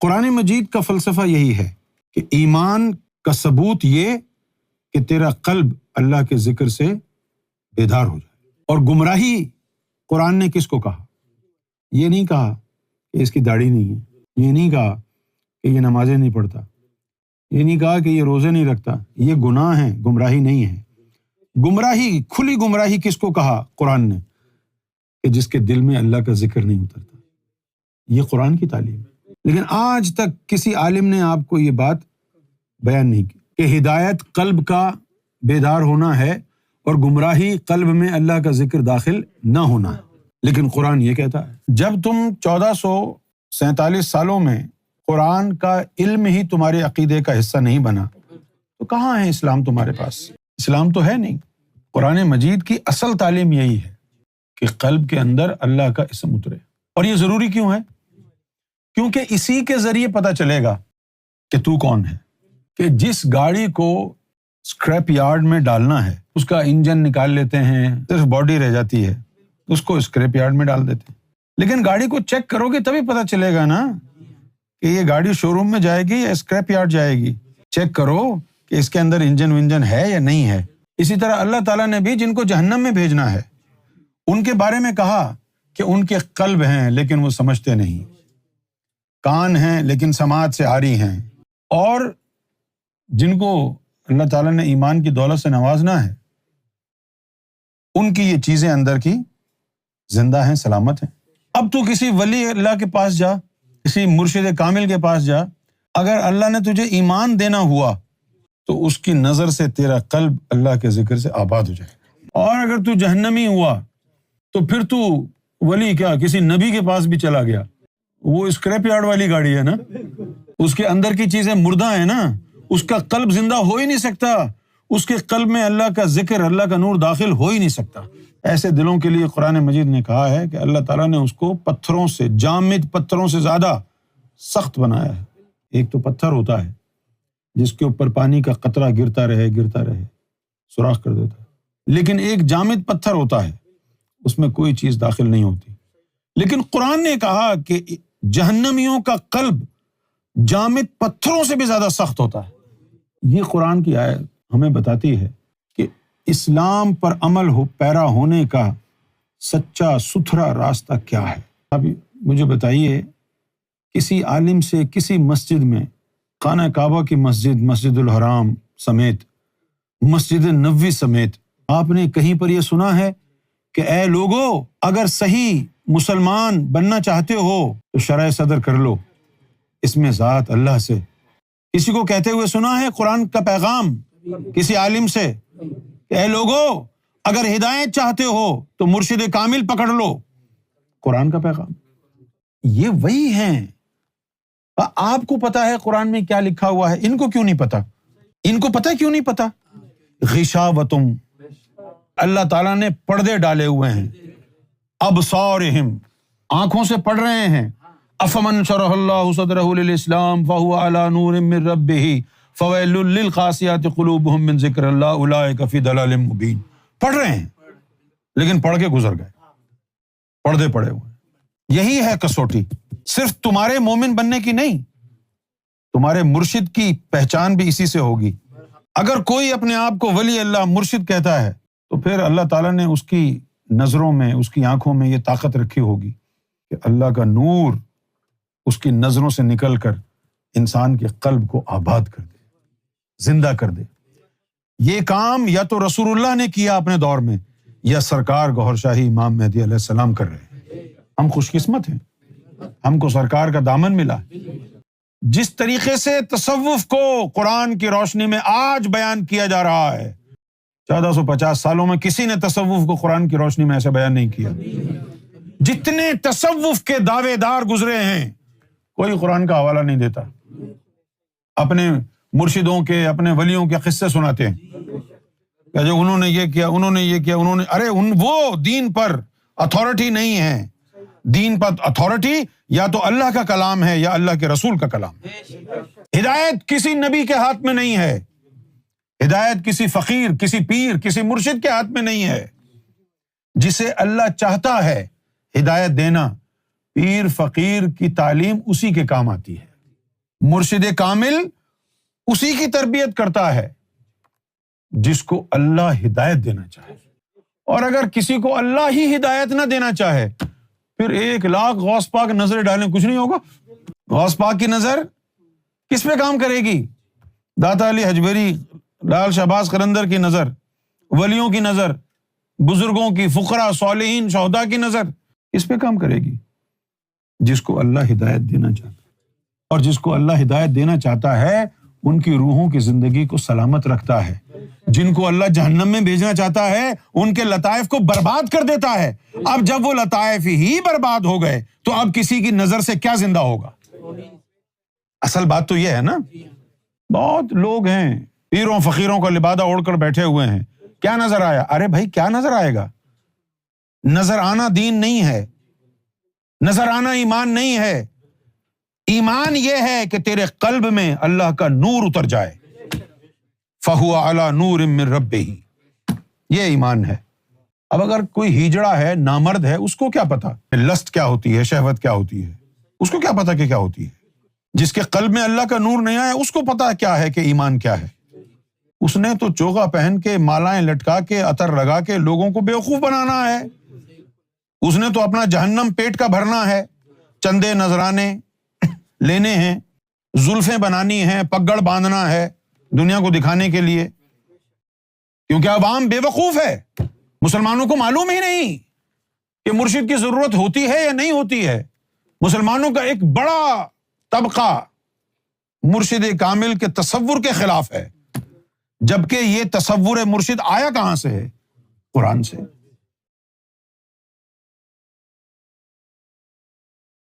قرآن مجید کا فلسفہ یہی ہے کہ ایمان کا ثبوت یہ کہ تیرا قلب اللہ کے ذکر سے بیدار ہو جائے۔ اور گمراہی قرآن نے کس کو کہا؟ یہ نہیں کہا کہ اس کی داڑھی نہیں ہے، یہ نہیں کہا کہ یہ نمازیں نہیں پڑھتا، یہ نہیں کہا کہ یہ روزے نہیں رکھتا، یہ گناہ ہیں، گمراہی نہیں ہے۔ گمراہی، کھلی گمراہی کس کو کہا قرآن نے؟ کہ جس کے دل میں اللہ کا ذکر نہیں اترتا۔ یہ قرآن کی تعلیم ہے۔ لیکن آج تک کسی عالم نے آپ کو یہ بات بیان نہیں کی کہ ہدایت قلب کا بیدار ہونا ہے اور گمراہی قلب میں اللہ کا ذکر داخل نہ ہونا ہے۔ لیکن قرآن یہ کہتا ہے جب تم 1447 سالوں میں قرآن کا علم ہی تمہارے عقیدے کا حصہ نہیں بنا تو کہاں ہے اسلام تمہارے پاس؟ اسلام تو ہے نہیں۔ قرآن مجید کی اصل تعلیم یہی ہے کہ قلب کے اندر اللہ کا اسم اترے۔ اور یہ ضروری کیوں ہے؟ کیونکہ اسی کے ذریعے پتہ چلے گا کہ تو کون ہے۔ کہ جس گاڑی کو اسکریپ یارڈ میں ڈالنا ہے اس کا انجن نکال لیتے ہیں، صرف باڈی رہ جاتی ہے، اس کو اسکریپ یارڈ میں ڈال دیتے ہیں۔ لیکن گاڑی کو چیک کرو گے تبھی پتہ چلے گا نا کہ یہ گاڑی شو روم میں جائے گی یا اسکریپ یارڈ جائے گی۔ چیک کرو کہ اس کے اندر انجن ونجن ہے یا نہیں ہے۔ اسی طرح اللہ تعالیٰ نے بھی جن کو جہنم میں بھیجنا ہے ان کے بارے میں کہا کہ ان کے قلب ہیں لیکن وہ سمجھتے نہیں، کان ہیں لیکن سماعت سے عاری ہیں، اور جن کو اللہ تعالیٰ نے ایمان کی دولت سے نوازنا ہے ان کی یہ چیزیں اندر کی زندہ ہیں، سلامت ہیں۔ اب تو کسی ولی اللہ کے پاس جا، کسی مرشد کامل کے پاس جا، اگر اللہ نے تجھے ایمان دینا ہوا تو اس کی نظر سے تیرا قلب اللہ کے ذکر سے آباد ہو جائے۔ اور اگر تو جہنمی ہوا تو پھر تو ولی کیا کسی نبی کے پاس بھی چلا گیا، وہ اسکریپ یارڈ والی گاڑی ہے نا، اس کے اندر کی چیزیں مردہ ہیں نا، اس کا قلب زندہ ہو ہی نہیں سکتا، اس کے قلب میں اللہ کا ذکر، اللہ کا نور داخل ہو ہی نہیں سکتا۔ ایسے دلوں کے لیے قرآن مجید نے کہا ہے کہ اللہ تعالیٰ نے اس کو پتھروں سے، جامد پتھروں سے زیادہ سخت بنایا ہے۔ ایک تو پتھر ہوتا ہے جس کے اوپر پانی کا قطرہ گرتا رہے سوراخ کر دیتا ہے، لیکن ایک جامد پتھر ہوتا ہے اس میں کوئی چیز داخل نہیں ہوتی۔ لیکن قرآن نے کہا کہ جہنمیوں کا قلب جامد پتھروں سے بھی زیادہ سخت ہوتا ہے۔ یہ قرآن کی آیت ہمیں بتاتی ہے کہ اسلام پر عمل پیرا ہونے کا سچا ستھرا راستہ کیا ہے۔ اب مجھے بتائیے، کسی عالم سے کسی مسجد میں، خانہ کعبہ کی مسجد، مسجد الحرام سمیت، مسجد نبوی سمیت، آپ نے کہیں پر یہ سنا ہے کہ اے لوگو، اگر صحیح مسلمان بننا چاہتے ہو تو شرع صدر کر لو، اس میں ذات اللہ سے؟ کسی کو کہتے ہوئے سنا ہے قرآن کا پیغام کسی عالم سے کہ اے لوگو، اگر ہدایت چاہتے ہو تو مرشد کامل پکڑ لو؟ قرآن کا پیغام یہ وہی ہیں۔ آپ کو پتا ہے قرآن میں کیا لکھا ہوا ہے، ان کو کیوں نہیں پتا؟ ان کو پتا کیوں نہیں پتا؟ غشاوتم، اللہ تعالیٰ نے پردے ڈالے ہوئے ہیں، ابصارہم، آنکھوں سے پڑھ رہے ہیں۔ افمن شرح اللہ صدرہ للاسلام فہو علی نور من ربہ فویل للقاسیات قلوبہم من ذکر اللہ اولئک فی ضلال مبین۔ پڑھ رہے ہیں لیکن پڑھ کے گزر گئے، پردے پڑے ہوئے۔ یہی ہے کسوٹی، صرف تمہارے مومن بننے کی نہیں، تمہارے مرشد کی پہچان بھی اسی سے ہوگی۔ اگر کوئی اپنے آپ کو ولی اللہ مرشد کہتا ہے تو پھر اللہ تعالیٰ نے اس کی نظروں میں، اس کی آنکھوں میں یہ طاقت رکھی ہوگی کہ اللہ کا نور اس کی نظروں سے نکل کر انسان کے قلب کو آباد کر دے، زندہ کر دے۔ یہ کام یا تو رسول اللہ نے کیا اپنے دور میں، یا سرکار گوھر شاہی امام مہدی علیہ السلام کر رہے ہیں۔ ہم خوش قسمت ہیں، ہم کو سرکار کا دامن ملا۔ جس طریقے سے تصوف کو قرآن کی روشنی میں آج بیان کیا جا رہا ہے، 1450 سالوں میں کسی نے تصوف کو قرآن کی روشنی میں ایسے بیان نہیں کیا۔ جتنے تصوف کے دعوے دار گزرے ہیں کوئی قرآن کا حوالہ نہیں دیتا، اپنے مرشدوں کے، اپنے ولیوں کے قصے سناتے ہیں کہ جو انہوں نے یہ کیا، انہوں نے یہ کیا، انہوں نے، ارے وہ دین پر اتھارٹی نہیں ہے۔ دین پر اتھارٹی یا تو اللہ کا کلام ہے یا اللہ کے رسول کا کلام ہے۔ ہدایت کسی نبی کے ہاتھ میں نہیں ہے، ہدایت کسی فقیر، کسی پیر، کسی مرشد کے ہاتھ میں نہیں ہے۔ جسے اللہ چاہتا ہے ہدایت دینا، پیر فقیر کی تعلیم اسی کے کام آتی ہے۔ مرشد کامل اسی کی تربیت کرتا ہے جس کو اللہ ہدایت دینا چاہے، اور اگر کسی کو اللہ ہی ہدایت نہ دینا چاہے پھر 1,00,000 غوث پاک نظریں ڈالیں کچھ نہیں ہوگا۔ غوث پاک کی نظر کس پہ کام کرے گی؟ داتا علی حجویری، لال شہباز قلندر کی نظر، ولیوں کی نظر، بزرگوں کی، فقراء، صالحین، شہداء کی نظر اس پہ کام کرے گی جس کو اللہ ہدایت دینا چاہتا ہے، اور جس کو اللہ ہدایت دینا چاہتا ہے ان کی روحوں کی زندگی کو سلامت رکھتا ہے، جن کو اللہ جہنم میں بھیجنا چاہتا ہے ان کے لطائف کو برباد کر دیتا ہے۔ اب جب وہ لطائف ہی برباد ہو گئے تو اب کسی کی نظر سے کیا زندہ ہوگا؟ اصل بات تو یہ ہے نا، بہت لوگ ہیں پیروں فقیروں کا لبادہ اوڑھ کر بیٹھے ہوئے ہیں، کیا نظر آیا؟ ارے بھائی کیا نظر آئے گا؟ نظر آنا دین نہیں ہے، نظر آنا ایمان نہیں ہے۔ ایمان یہ ہے کہ تیرے قلب میں اللہ کا نور اتر جائے، فَهُوَ عَلَى نُورٍ مِّن رَبِّهِ، یہ ایمان ہے۔ اب اگر کوئی ہیجڑا ہے، نامرد ہے، اس کو کیا پتا لسٹ کیا ہوتی ہے، شہوت کیا ہوتی ہے، اس کو کیا پتا کہ کیا ہوتی ہے؟ جس کے قلب میں اللہ کا نور نہیں آیا اس کو پتا کیا ہے کہ ایمان کیا ہے۔ اس نے تو چوغا پہن کے، مالائیں لٹکا کے، عطر لگا کے لوگوں کو بیوقوف بنانا ہے۔ اس نے تو اپنا جہنم پیٹ کا بھرنا ہے، چندے نذرانے لینے ہیں، زلفیں بنانی ہیں، پگڑ باندھنا ہے دنیا کو دکھانے کے لیے، کیونکہ عوام بے وقوف ہے، مسلمانوں کو معلوم ہی نہیں کہ مرشد کی ضرورت ہوتی ہے یا نہیں ہوتی ہے۔ مسلمانوں کا ایک بڑا طبقہ مرشد کامل کے تصور کے خلاف ہے، جبکہ یہ تصور مرشد آیا کہاں سے ہے؟ قرآن سے۔